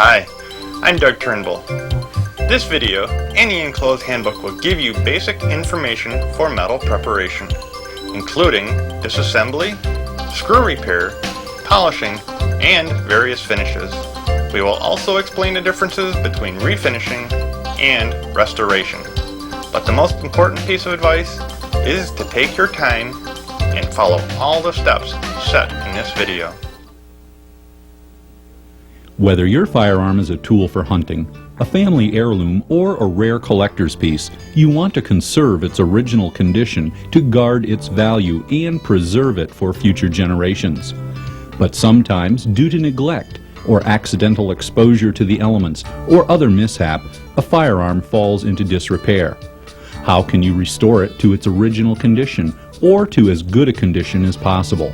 Hi, I'm Doug Turnbull. This video and the enclosed handbook will give you basic information for metal preparation, including disassembly, screw repair, polishing, and various finishes. We will also explain the differences between refinishing and restoration. But the most important piece of advice is to take your time and follow all the steps set in this video. Whether your firearm is a tool for hunting, a family heirloom, or a rare collector's piece, you want to conserve its original condition to guard its value and preserve it for future generations. But sometimes, due to neglect or accidental exposure to the elements or other mishap, a firearm falls into disrepair. How can you restore it to its original condition or to as good a condition as possible?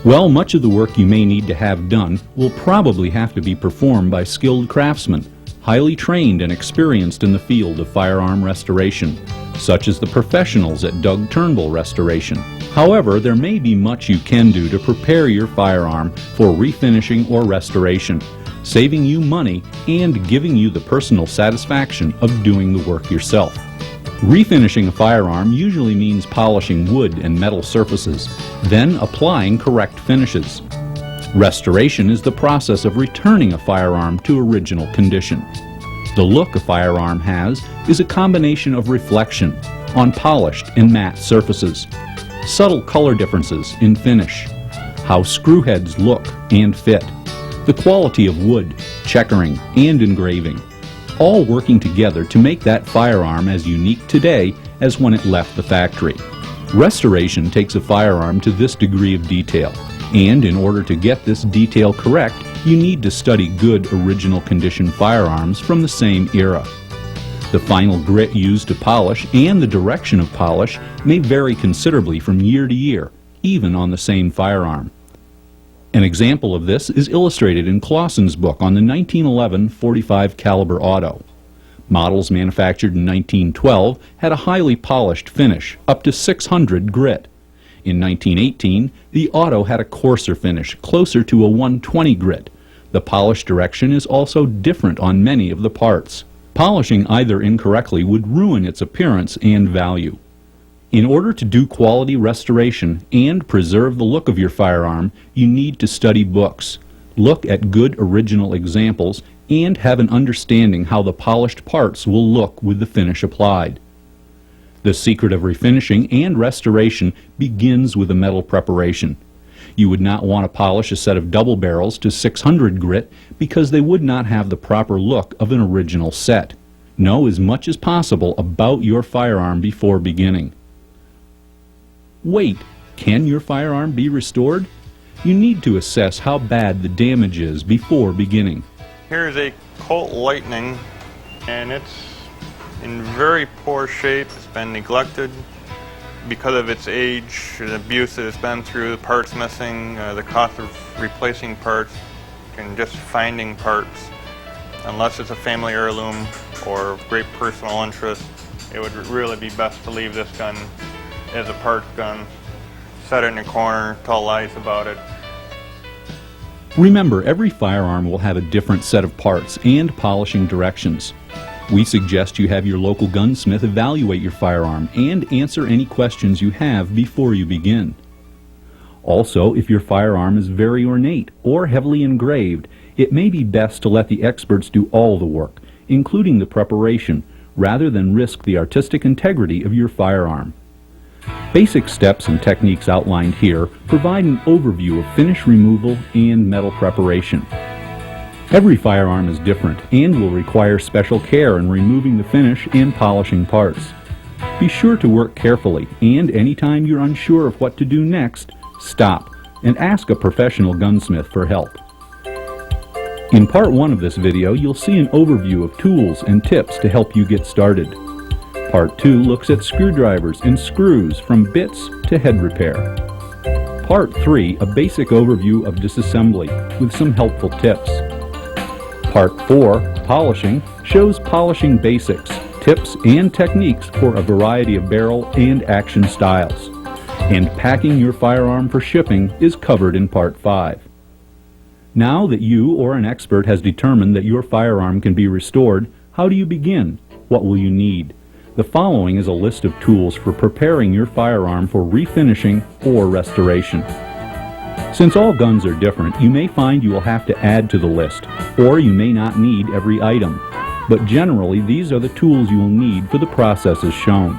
Well, much of the work you may need to have done will probably have to be performed by skilled craftsmen, highly trained and experienced in the field of firearm restoration, such as the professionals at Doug Turnbull Restoration. However, there may be much you can do to prepare your firearm for refinishing or restoration, saving you money and giving you the personal satisfaction of doing the work yourself. Refinishing a firearm usually means polishing wood and metal surfaces, then applying correct finishes. Restoration is the process of returning a firearm to original condition. The look a firearm has is a combination of reflection on polished and matte surfaces, subtle color differences in finish, how screw heads look and fit, the quality of wood, checkering, and engraving, all working together to make that firearm as unique today as when it left the factory. Restoration takes a firearm to this degree of detail, and in order to get this detail correct, you need to study good original condition firearms from the same era. The final grit used to polish and the direction of polish may vary considerably from year to year, even on the same firearm. An example of this is illustrated in Clausen's book on the 1911 .45 caliber auto. Models manufactured in 1912 had a highly polished finish, up to 600 grit. In 1918, the auto had a coarser finish, closer to a 120 grit. The polish direction is also different on many of the parts. Polishing either incorrectly would ruin its appearance and value. In order to do quality restoration and preserve the look of your firearm, you need to study books, look at good original examples, and have an understanding how the polished parts will look with the finish applied. The secret of refinishing and restoration begins with the metal preparation. You would not want to polish a set of double barrels to 600 grit because they would not have the proper look of an original set. Know as much as possible about your firearm before beginning. Wait, can your firearm be restored? You need to assess how bad the damage is before beginning. Here's a Colt Lightning, and it's in very poor shape. It's been neglected because of its age, the abuse that it's been through, the parts missing, the cost of replacing parts, and just finding parts. Unless it's a family heirloom or of great personal interest, it would really be best to leave this gun as a parts gun, set it in a corner, tell lies about it. Remember, every firearm will have a different set of parts and polishing directions. We suggest you have your local gunsmith evaluate your firearm and answer any questions you have before you begin. Also, if your firearm is very ornate or heavily engraved, it may be best to let the experts do all the work, including the preparation, rather than risk the artistic integrity of your firearm. Basic steps and techniques outlined here provide an overview of finish removal and metal preparation. Every firearm is different and will require special care in removing the finish and polishing parts. Be sure to work carefully, and anytime you're unsure of what to do next, stop and ask a professional gunsmith for help. In part 1 of this video, you'll see an overview of tools and tips to help you get started. Part 2 looks at screwdrivers and screws from bits to head repair. Part 3, a basic overview of disassembly with some helpful tips. Part 4, polishing, shows polishing basics, tips, and techniques for a variety of barrel and action styles. And packing your firearm for shipping is covered in Part 5. Now that you or an expert has determined that your firearm can be restored, how do you begin? What will you need? The following is a list of tools for preparing your firearm for refinishing or restoration. Since all guns are different, you may find you will have to add to the list, or you may not need every item. But generally, these are the tools you will need for the processes shown.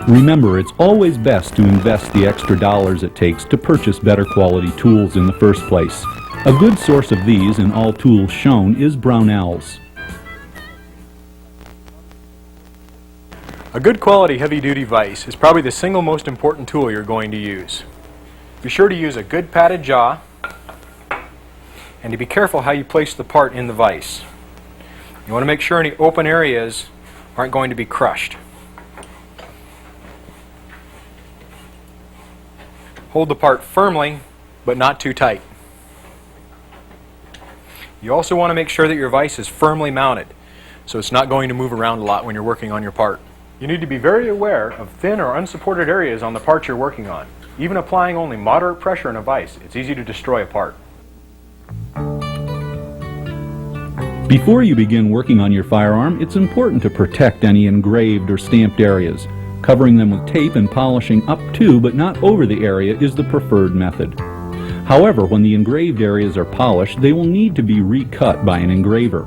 Remember, it's always best to invest the extra dollars it takes to purchase better quality tools in the first place. A good source of these in all tools shown is Brownells. A good quality heavy-duty vise is probably the single most important tool you're going to use. Be sure to use a good padded jaw and to be careful how you place the part in the vise. You want to make sure any open areas aren't going to be crushed. Hold the part firmly, but not too tight. You also want to make sure that your vise is firmly mounted, so it's not going to move around a lot when you're working on your part. You need to be very aware of thin or unsupported areas on the part you're working on. Even applying only moderate pressure in a vise, it's easy to destroy a part. Before you begin working on your firearm, it's important to protect any engraved or stamped areas. Covering them with tape and polishing up to but not over the area is the preferred method. However, when the engraved areas are polished, they will need to be recut by an engraver.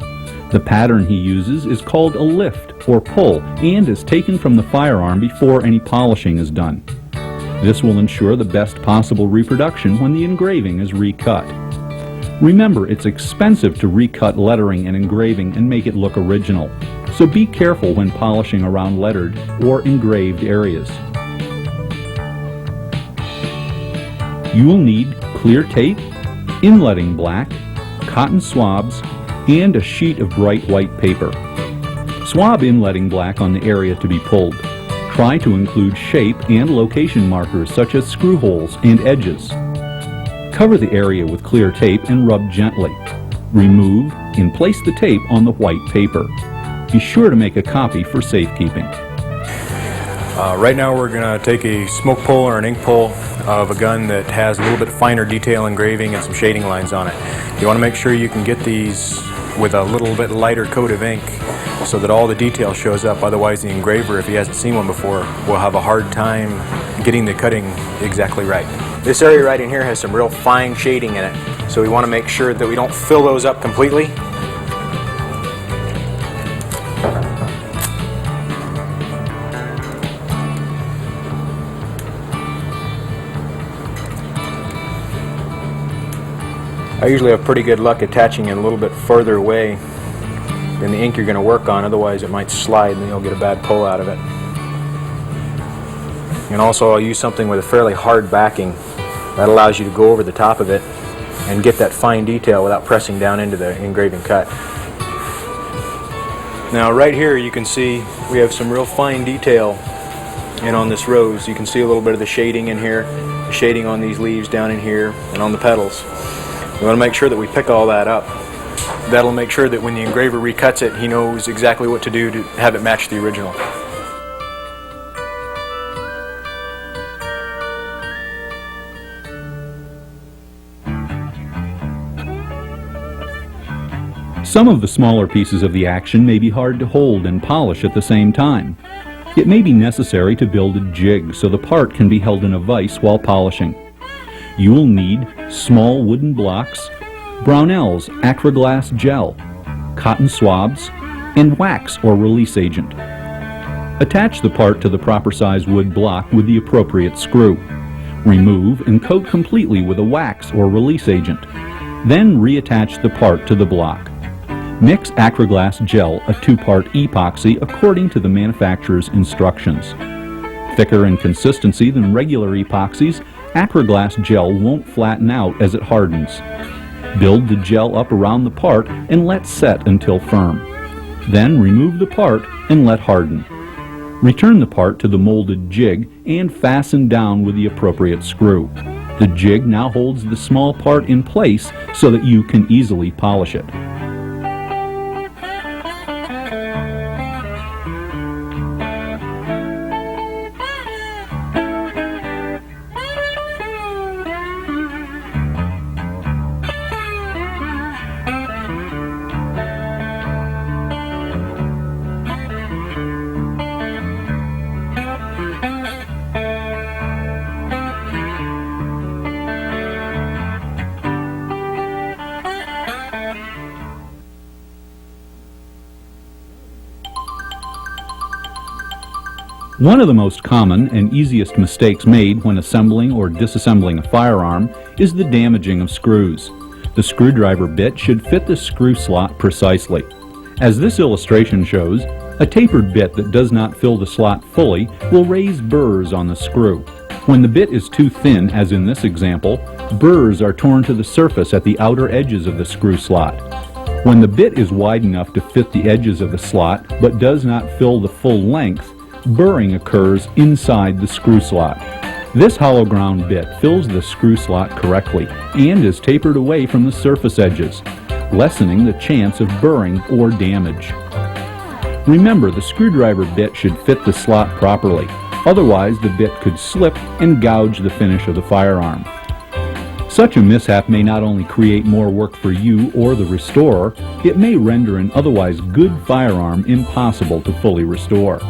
The pattern he uses is called a lift or pull and is taken from the firearm before any polishing is done. This will ensure the best possible reproduction when the engraving is recut. Remember, it's expensive to recut lettering and engraving and make it look original, so be careful when polishing around lettered or engraved areas. You will need clear tape, inletting black, cotton swabs, and a sheet of bright white paper. Swab inletting black on the area to be pulled. Try to include shape and location markers such as screw holes and edges. Cover the area with clear tape and rub gently. Remove and place the tape on the white paper. Be sure to make a copy for safekeeping. Right now we're going to take a smoke pull or an ink pull of a gun that has a little bit finer detail engraving and some shading lines on it. You want to make sure you can get these with a little bit lighter coat of ink so that all the detail shows up. Otherwise the engraver, if he hasn't seen one before, will have a hard time getting the cutting exactly right. This area right in here has some real fine shading in it, so we want to make sure that we don't fill those up completely. I usually have pretty good luck attaching it a little bit further away than the ink you're going to work on, otherwise it might slide and then you'll get a bad pull out of it. And also I'll use something with a fairly hard backing. That allows you to go over the top of it and get that fine detail without pressing down into the engraving cut. Now right here you can see we have some real fine detail in on this rose. You can see a little bit of the shading in here, the shading on these leaves down in here and on the petals. We want to make sure that we pick all that up. That'll make sure that when the engraver recuts it, he knows exactly what to do to have it match the original. Some of the smaller pieces of the action may be hard to hold and polish at the same time. It may be necessary to build a jig so the part can be held in a vise while polishing. You will need small wooden blocks, Brownells Acraglass gel, cotton swabs, and wax or release agent. Attach the part to the proper size wood block with the appropriate screw. Remove and coat completely with a wax or release agent. Then reattach the part to the block. Mix Acroglass gel, a 2-part epoxy, according to the manufacturer's instructions. Thicker in consistency than regular epoxies, Acroglass gel won't flatten out as it hardens. Build the gel up around the part and let set until firm. Then remove the part and let harden. Return the part to the molded jig and fasten down with the appropriate screw. The jig now holds the small part in place so that you can easily polish it. One of the most common and easiest mistakes made when assembling or disassembling a firearm is the damaging of screws. The screwdriver bit should fit the screw slot precisely. As this illustration shows, a tapered bit that does not fill the slot fully will raise burrs on the screw. When the bit is too thin, as in this example, burrs are torn to the surface at the outer edges of the screw slot. When the bit is wide enough to fit the edges of the slot but does not fill the full length, burring occurs inside the screw slot. This hollow ground bit fills the screw slot correctly and is tapered away from the surface edges, lessening the chance of burring or damage. Remember, the screwdriver bit should fit the slot properly, otherwise the bit could slip and gouge the finish of the firearm. Such a mishap may not only create more work for you or the restorer, it may render an otherwise good firearm impossible to fully restore.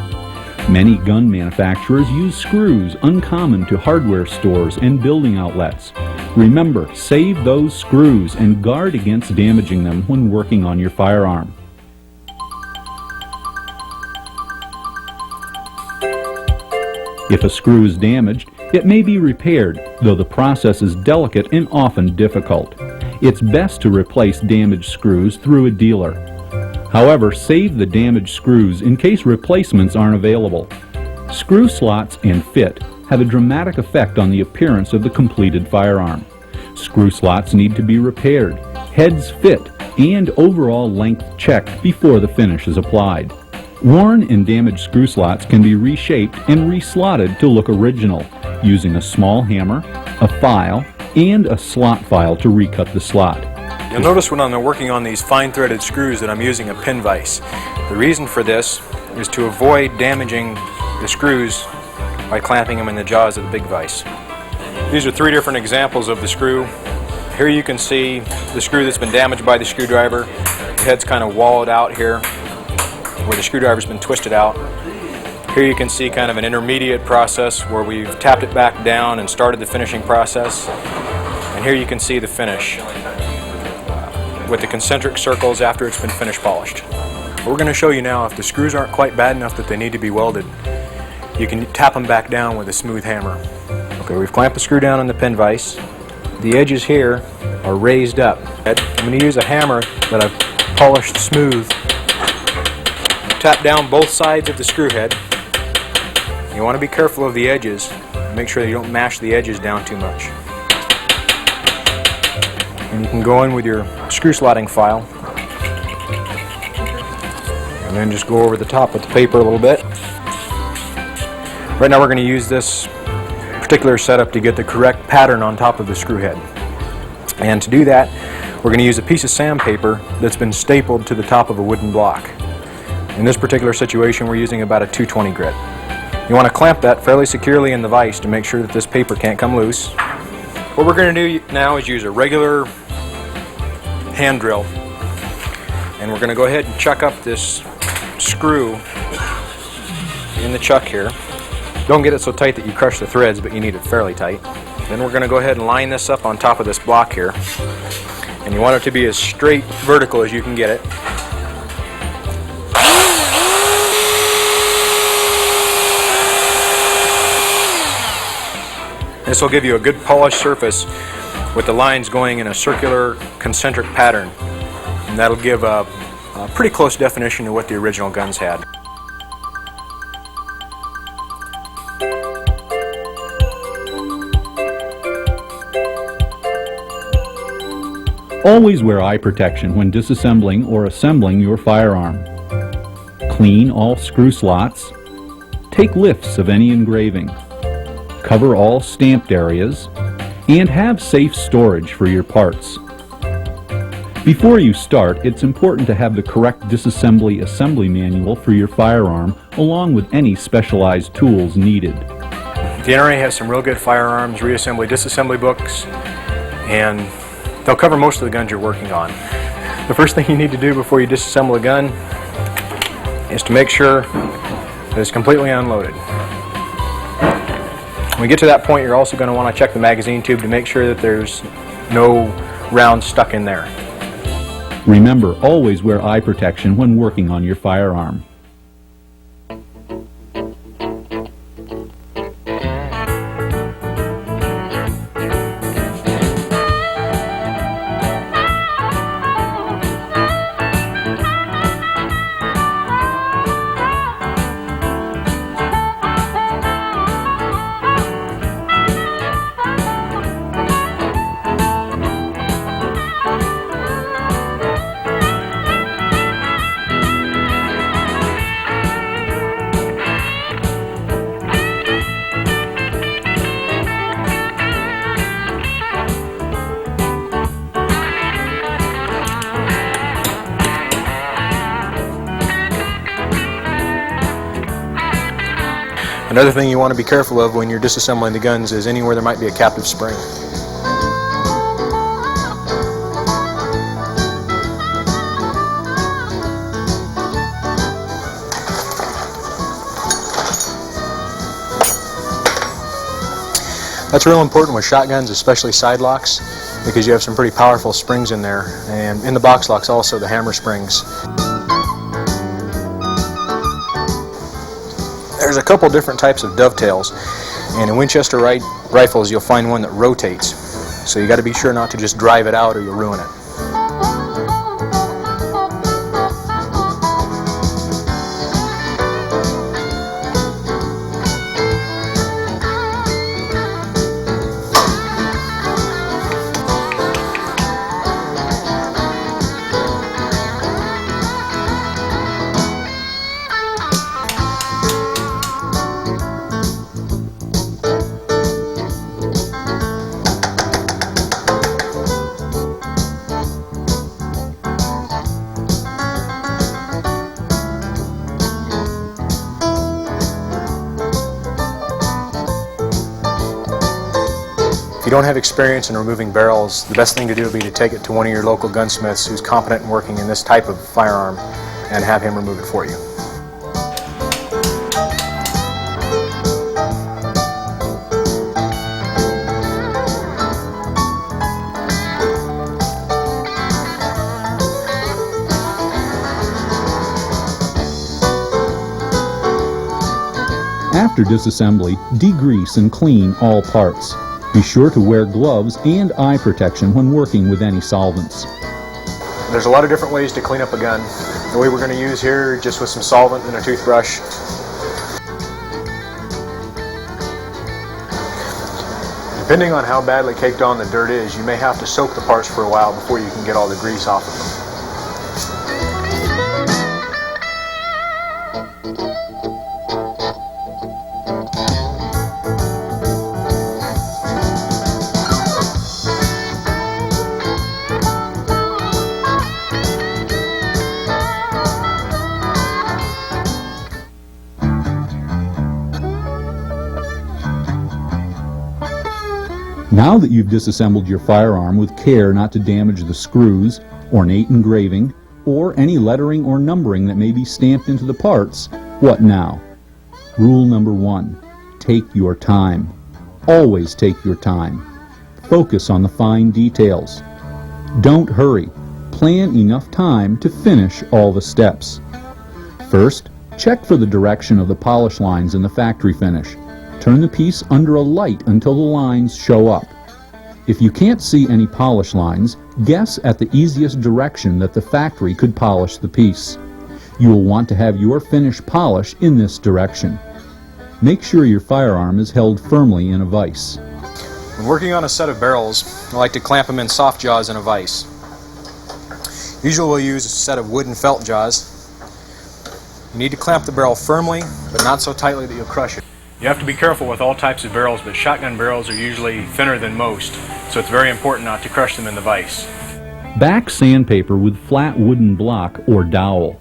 Many gun manufacturers use screws uncommon to hardware stores and building outlets. Remember, save those screws and guard against damaging them when working on your firearm. If a screw is damaged, it may be repaired, though the process is delicate and often difficult. It's best to replace damaged screws through a dealer. However, save the damaged screws in case replacements aren't available. Screw slots and fit have a dramatic effect on the appearance of the completed firearm. Screw slots need to be repaired, heads fit, and overall length checked before the finish is applied. Worn and damaged screw slots can be reshaped and reslotted to look original, using a small hammer, a file, and a slot file to recut the slot. You'll notice when I'm working on these fine threaded screws that I'm using a pin vise. The reason for this is to avoid damaging the screws by clamping them in the jaws of the big vise. These are 3 different examples of the screw. Here you can see the screw that's been damaged by the screwdriver. The head's kind of walled out here where the screwdriver's been twisted out. Here you can see kind of an intermediate process where we've tapped it back down and started the finishing process. And here you can see the finish with the concentric circles after it's been finish polished. What we're going to show you now, if the screws aren't quite bad enough that they need to be welded, you can tap them back down with a smooth hammer. Okay, we've clamped the screw down on the pin vise. The edges here are raised up. I'm going to use a hammer that I've polished smooth. Tap down both sides of the screw head. You want to be careful of the edges. Make sure that you don't mash the edges down too much. And you can go in with your screw slotting file and then just go over the top with the paper a little bit. Right now we're going to use this particular setup to get the correct pattern on top of the screw head. And to do that, we're going to use a piece of sandpaper that's been stapled to the top of a wooden block. In this particular situation, we're using about a 220 grit. You want to clamp that fairly securely in the vise to make sure that this paper can't come loose. What we're going to do now is use a regular hand drill, and we're going to go ahead and chuck up this screw in the chuck here. Don't get it so tight that you crush the threads, but you need it fairly tight. Then we're going to go ahead and line this up on top of this block here, and you want it to be as straight vertical as you can get it. This will give you a good polished surface with the lines going in a circular concentric pattern, and that'll give a pretty close definition to what the original guns had. Always wear eye protection when disassembling or assembling your firearm. Clean all screw slots. Take lifts of any engraving. Cover all stamped areas. And have safe storage for your parts. Before you start, it's important to have the correct disassembly assembly manual for your firearm, along with any specialized tools needed. The NRA has some real good firearms reassembly disassembly books, and they'll cover most of the guns you're working on. The first thing you need to do before you disassemble a gun is to make sure that it's completely unloaded. When we get to that point, you're also going to want to check the magazine tube to make sure that there's no rounds stuck in there. Remember, always wear eye protection when working on your firearm. Another thing you want to be careful of when you're disassembling the guns is anywhere there might be a captive spring. That's real important with shotguns, especially side locks, because you have some pretty powerful springs in there, and in the box locks also the hammer springs. There's a couple different types of dovetails, and in Winchester rifles you'll find one that rotates, so you got to be sure not to just drive it out or you'll ruin it. If you don't have experience in removing barrels, the best thing to do would be to take it to one of your local gunsmiths who's competent in working in this type of firearm and have him remove it for you. After disassembly, degrease and clean all parts. Be sure to wear gloves and eye protection when working with any solvents. There's a lot of different ways to clean up a gun. The way we're going to use here, just with some solvent and a toothbrush. Depending on how badly caked on the dirt is, you may have to soak the parts for a while before you can get all the grease off of them. Now that you've disassembled your firearm with care not to damage the screws, ornate engraving, or any lettering or numbering that may be stamped into the parts, what now? Rule number 1, take your time. Always take your time. Focus on the fine details. Don't hurry. Plan enough time to finish all the steps. First, check for the direction of the polish lines in the factory finish. Turn the piece under a light until the lines show up. If you can't see any polish lines, guess at the easiest direction that the factory could polish the piece. You will want to have your finish polish in this direction. Make sure your firearm is held firmly in a vise. When working on a set of barrels, I like to clamp them in soft jaws in a vise. Usually we'll use a set of wood and felt jaws. You need to clamp the barrel firmly, but not so tightly that you'll crush it. You have to be careful with all types of barrels, but shotgun barrels are usually thinner than most, so it's very important not to crush them in the vise. Back sandpaper with flat wooden block or dowel.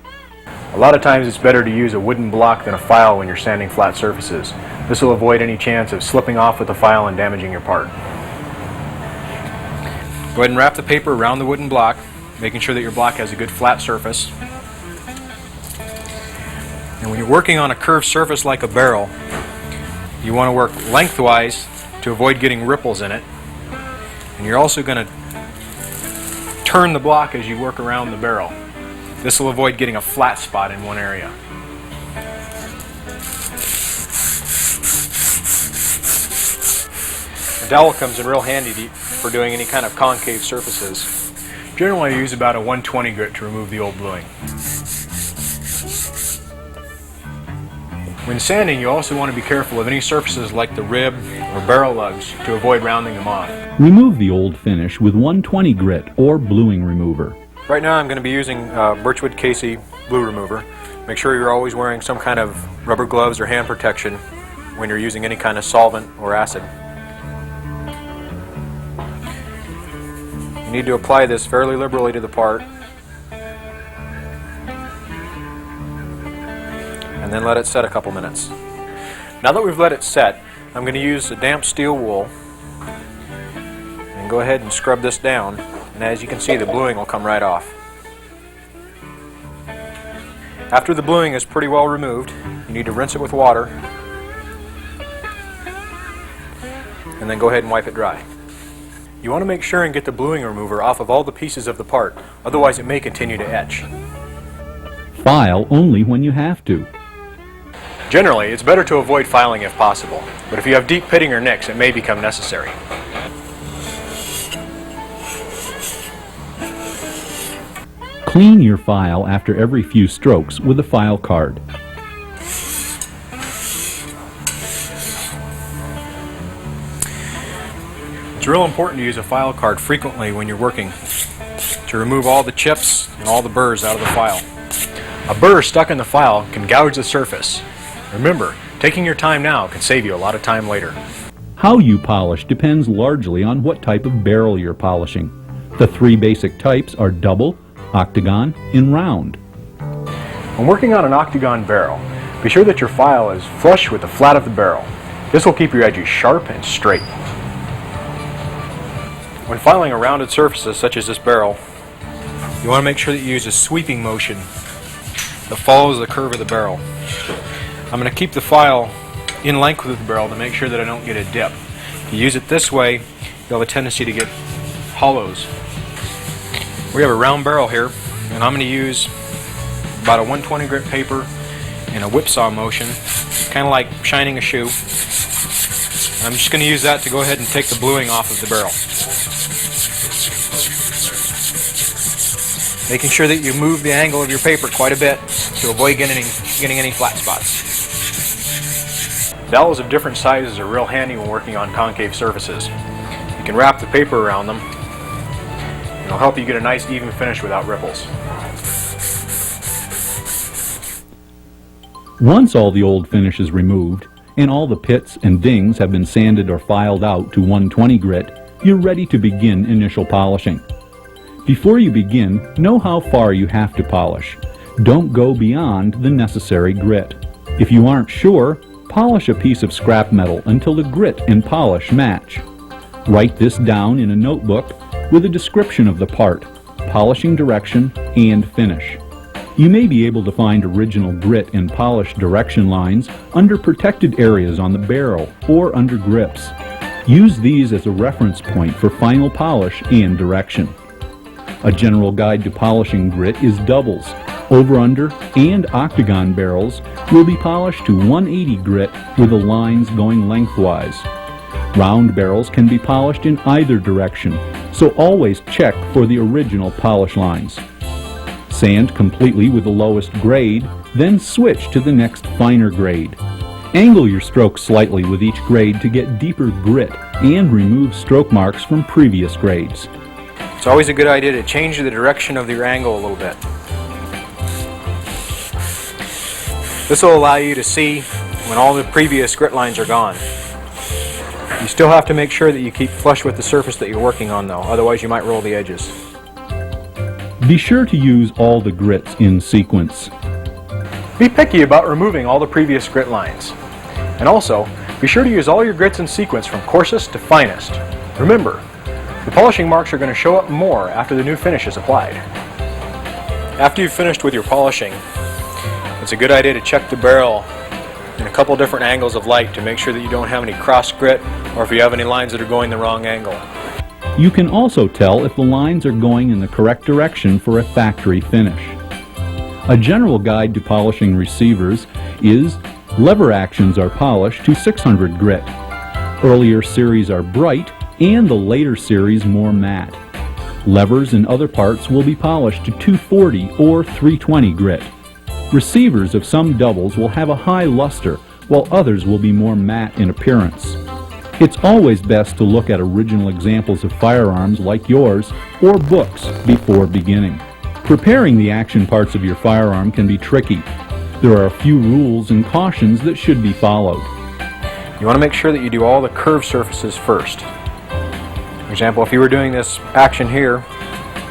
A lot of times it's better to use a wooden block than a file when you're sanding flat surfaces. This will avoid any chance of slipping off with the file and damaging your part. Go ahead and wrap the paper around the wooden block, making sure that your block has a good flat surface. And when you're working on a curved surface like a barrel, you want to work lengthwise to avoid getting ripples in it. And you're also going to turn the block as you work around the barrel. This will avoid getting a flat spot in one area. The dowel comes in real handy for doing any kind of concave surfaces. Generally I use about a 120 grit to remove the old bluing. When sanding, you also want to be careful of any surfaces like the rib or barrel lugs to avoid rounding them off. Remove the old finish with 120 grit or bluing remover. Right now I'm going to be using Birchwood Casey glue remover. Make sure you're always wearing some kind of rubber gloves or hand protection when you're using any kind of solvent or acid. You need to apply this fairly liberally to the part and then let it set a couple minutes. Now that we've let it set, I'm going to use a damp steel wool and go ahead and scrub this down, and as you can see the bluing will come right off. After the bluing is pretty well removed, you need to rinse it with water and then go ahead and wipe it dry. You want to make sure and get the bluing remover off of all the pieces of the part, otherwise it may continue to etch. File only when you have to. Generally, it's better to avoid filing if possible, but if you have deep pitting or nicks, it may become necessary. Clean your file after every few strokes with a file card. It's real important to use a file card frequently when you're working to remove all the chips and all the burrs out of the file. A burr stuck in the file can gouge the surface. Remember, taking your time now can save you a lot of time later. How you polish depends largely on what type of barrel you're polishing. The three basic types are double, octagon, and round. When working on an octagon barrel, be sure that your file is flush with the flat of the barrel. This will keep your edges sharp and straight. When filing a rounded surfaces such as this barrel, you want to make sure that you use a sweeping motion that follows the curve of the barrel. I'm going to keep the file in length with the barrel to make sure that I don't get a dip. If you use it this way, you'll have a tendency to get hollows. We have a round barrel here, and I'm going to use about a 120 grit paper in a whipsaw motion, kind of like shining a shoe. And I'm just going to use that to go ahead and take the bluing off of the barrel. Making sure that you move the angle of your paper quite a bit to avoid getting any flat spots. Dowels of different sizes are real handy when working on concave surfaces. You can wrap the paper around them, and it'll help you get a nice even finish without ripples. Once all the old finish is removed, and all the pits and dings have been sanded or filed out to 120 grit, you're ready to begin initial polishing. Before you begin, know how far you have to polish. Don't go beyond the necessary grit. If you aren't sure, polish a piece of scrap metal until the grit and polish match. Write this down in a notebook with a description of the part, polishing direction, and finish. You may be able to find original grit and polish direction lines under protected areas on the barrel or under grips. Use these as a reference point for final polish and direction. A general guide to polishing grit is doubles. over-under, and octagon barrels will be polished to 180 grit with the lines going lengthwise. Round barrels can be polished in either direction, so always check for the original polish lines. Sand completely with the lowest grade, then switch to the next finer grade. Angle your strokes slightly with each grade to get deeper grit and remove stroke marks from previous grades. It's always a good idea to change the direction of your angle a little bit. This will allow you to see when all the previous grit lines are gone. You still have to make sure that you keep flush with the surface that you're working on though, otherwise you might roll the edges. Be sure to use all the grits in sequence. Be picky about removing all the previous grit lines. And also, be sure to use all your grits in sequence from coarsest to finest. Remember, the polishing marks are going to show up more after the new finish is applied. After you've finished with your polishing, it's a good idea to check the barrel in a couple different angles of light to make sure that you don't have any cross grit or if you have any lines that are going the wrong angle. You can also tell if the lines are going in the correct direction for a factory finish. A general guide to polishing receivers is lever actions are polished to 600 grit. Earlier series are bright and the later series more matte. Levers and other parts will be polished to 240 or 320 grit. Receivers of some doubles will have a high luster, while others will be more matte in appearance. It's always best to look at original examples of firearms like yours or books before beginning. Preparing the action parts of your firearm can be tricky. There are a few rules and cautions that should be followed. You want to make sure that you do all the curved surfaces first. For example, if you were doing this action here,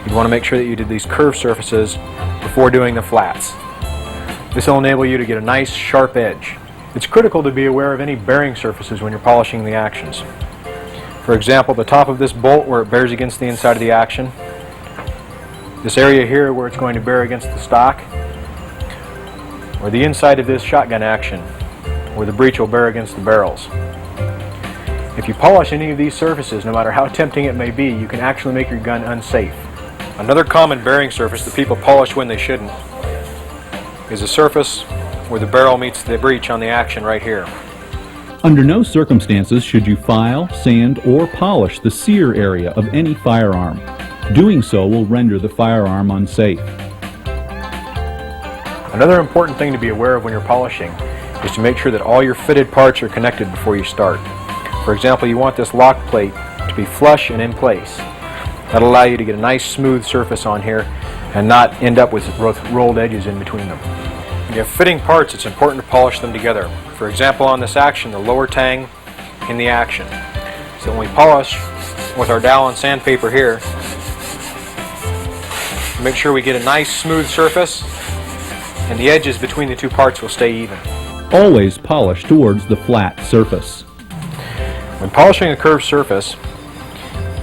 you'd want to make sure that you did these curved surfaces before doing the flats. This will enable you to get a nice sharp edge. It's critical to be aware of any bearing surfaces when you're polishing the actions. For example, the top of this bolt where it bears against the inside of the action, this area here where it's going to bear against the stock, or the inside of this shotgun action where the breech will bear against the barrels. If you polish any of these surfaces, no matter how tempting it may be, you can actually make your gun unsafe. Another common bearing surface that people polish when they shouldn't is the surface where the barrel meets the breech on the action right here. Under no circumstances should you file, sand, or polish the sear area of any firearm. Doing so will render the firearm unsafe. Another important thing to be aware of when you're polishing is to make sure that all your fitted parts are connected before you start. For example, you want this lock plate to be flush and in place. That'll allow you to get a nice smooth surface on here and not end up with rolled edges in between them. When you have fitting parts, it's important to polish them together. For example, on this action, the lower tang in the action. So when we polish with our dowel and sandpaper here, make sure we get a nice smooth surface and the edges between the two parts will stay even. Always polish towards the flat surface. When polishing a curved surface,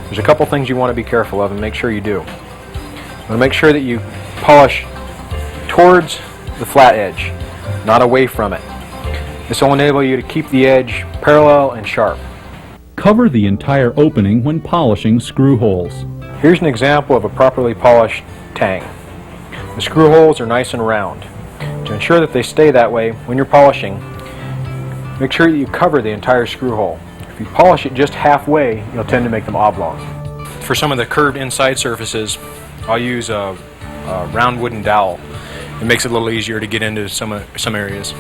there's a couple things you want to be careful of and make sure you do. You want to make sure that you polish towards the flat edge, not away from it. This will enable you to keep the edge parallel and sharp. Cover the entire opening when polishing screw holes. Here's an example of a properly polished tang. The screw holes are nice and round. To ensure that they stay that way when you're polishing, make sure that you cover the entire screw hole. If you polish it just halfway, you'll tend to make them oblong. For some of the curved inside surfaces, I'll use a round wooden dowel. It makes it a little easier to get into some areas.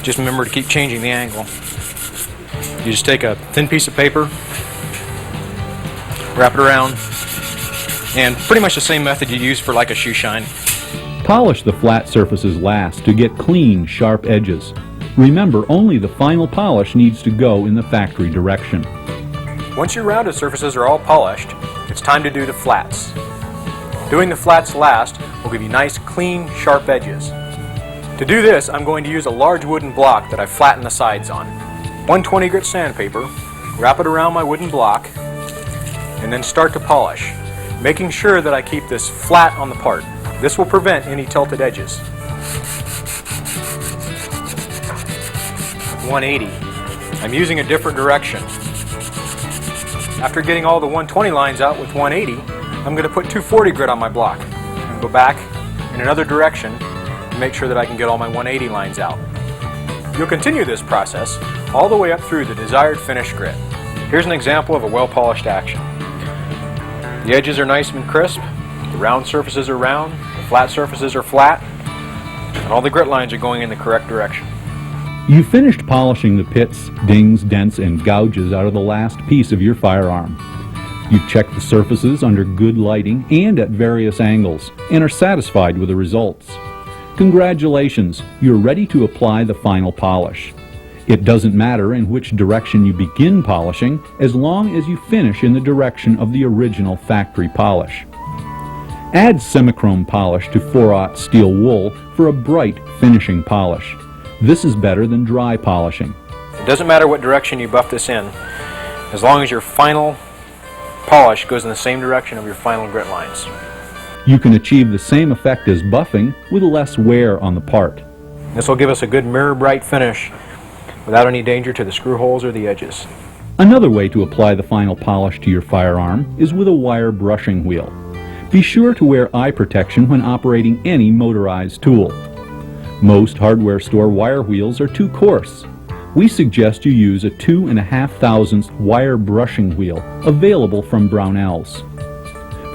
Just remember to keep changing the angle. You just take a thin piece of paper, wrap it around, and pretty much the same method you use for like a shoe shine. Polish the flat surfaces last to get clean, sharp edges. Remember, only the final polish needs to go in the factory direction. Once your rounded surfaces are all polished, it's time to do the flats. Doing the flats last will give you nice, clean, sharp edges. To do this, I'm going to use a large wooden block that I've flattened the sides on. 120 grit sandpaper, wrap it around my wooden block, and then start to polish, making sure that I keep this flat on the part. This will prevent any tilted edges. 180. I'm using a different direction. After getting all the 120 lines out with 180, I'm going to put 240 grit on my block and go back in another direction and make sure that I can get all my 180 lines out. You'll continue this process all the way up through the desired finish grit. Here's an example of a well-polished action. The edges are nice and crisp, the round surfaces are round, the flat surfaces are flat, and all the grit lines are going in the correct direction. You finished polishing the pits, dings, dents, and gouges out of the last piece of your firearm. You've checked the surfaces under good lighting and at various angles, and are satisfied with the results. Congratulations, you're ready to apply the final polish. It doesn't matter in which direction you begin polishing, as long as you finish in the direction of the original factory polish. Add semichrome polish to 4/0 steel wool for a bright finishing polish. This is better than dry polishing. It doesn't matter what direction you buff this in, as long as your final polish goes in the same direction of your final grit lines. You can achieve the same effect as buffing with less wear on the part. This will give us a good mirror bright finish without any danger to the screw holes or the edges. Another way to apply the final polish to your firearm is with a wire brushing wheel. Be sure to wear eye protection when operating any motorized tool. Most hardware store wire wheels are too coarse. We suggest you use a 2.5 thousandths wire brushing wheel available from Brownells.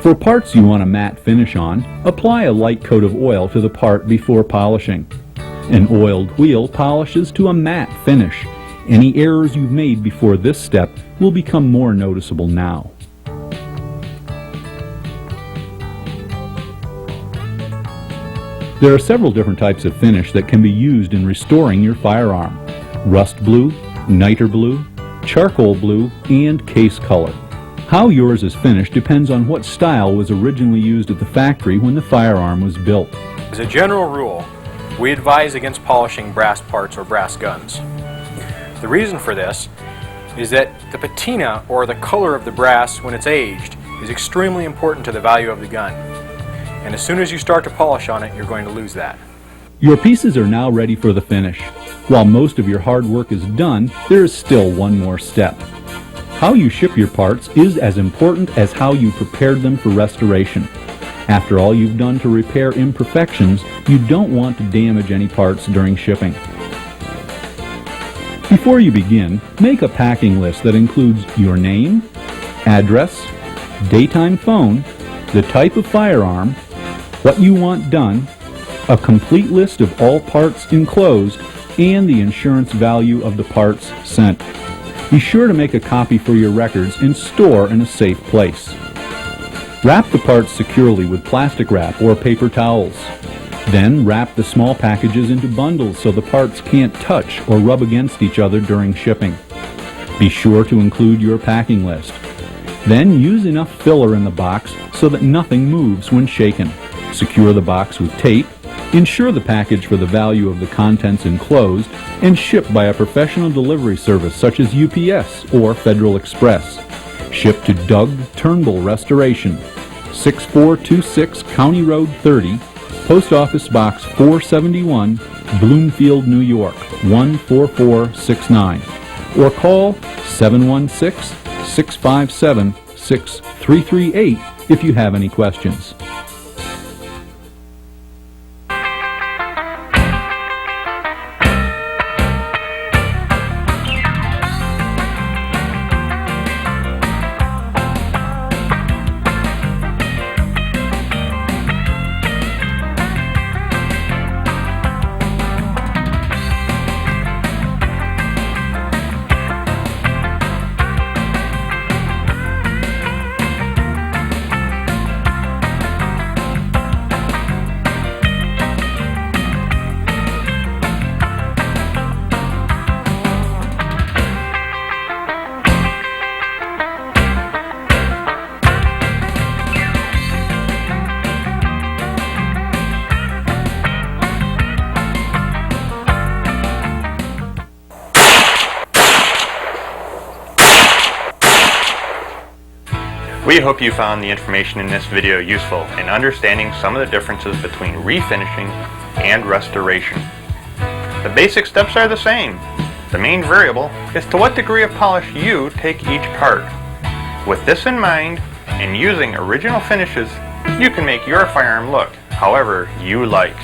For parts you want a matte finish on, apply a light coat of oil to the part before polishing. An oiled wheel polishes to a matte finish. Any errors you've made before this step will become more noticeable now. There are several different types of finish that can be used in restoring your firearm: rust blue, niter blue, charcoal blue, and case color. How yours is finished depends on what style was originally used at the factory when the firearm was built. As a general rule, we advise against polishing brass parts or brass guns. The reason for this is that the patina, or the color of the brass when it's aged, is extremely important to the value of the gun. And as soon as you start to polish on it, you're going to lose that. Your pieces are now ready for the finish. While most of your hard work is done, there is still one more step. How you ship your parts is as important as how you prepared them for restoration. After all you've done to repair imperfections, you don't want to damage any parts during shipping. Before you begin, make a packing list that includes your name, address, daytime phone, the type of firearm, what you want done, a complete list of all parts enclosed, and the insurance value of the parts sent. Be sure to make a copy for your records and store in a safe place. Wrap the parts securely with plastic wrap or paper towels. Then wrap the small packages into bundles so the parts can't touch or rub against each other during shipping. Be sure to include your packing list. Then use enough filler in the box so that nothing moves when shaken. Secure the box with tape, insure the package for the value of the contents enclosed, and ship by a professional delivery service such as UPS or Federal Express. Ship to Doug Turnbull Restoration, 6426 County Road 30, Post Office Box 471, Bloomfield, New York, 14469. Or call 716-657-6338 if you have any questions. We hope you found the information in this video useful in understanding some of the differences between refinishing and restoration. The basic steps are the same. The main variable is to what degree of polish you take each part. With this in mind, and using original finishes, you can make your firearm look however you like.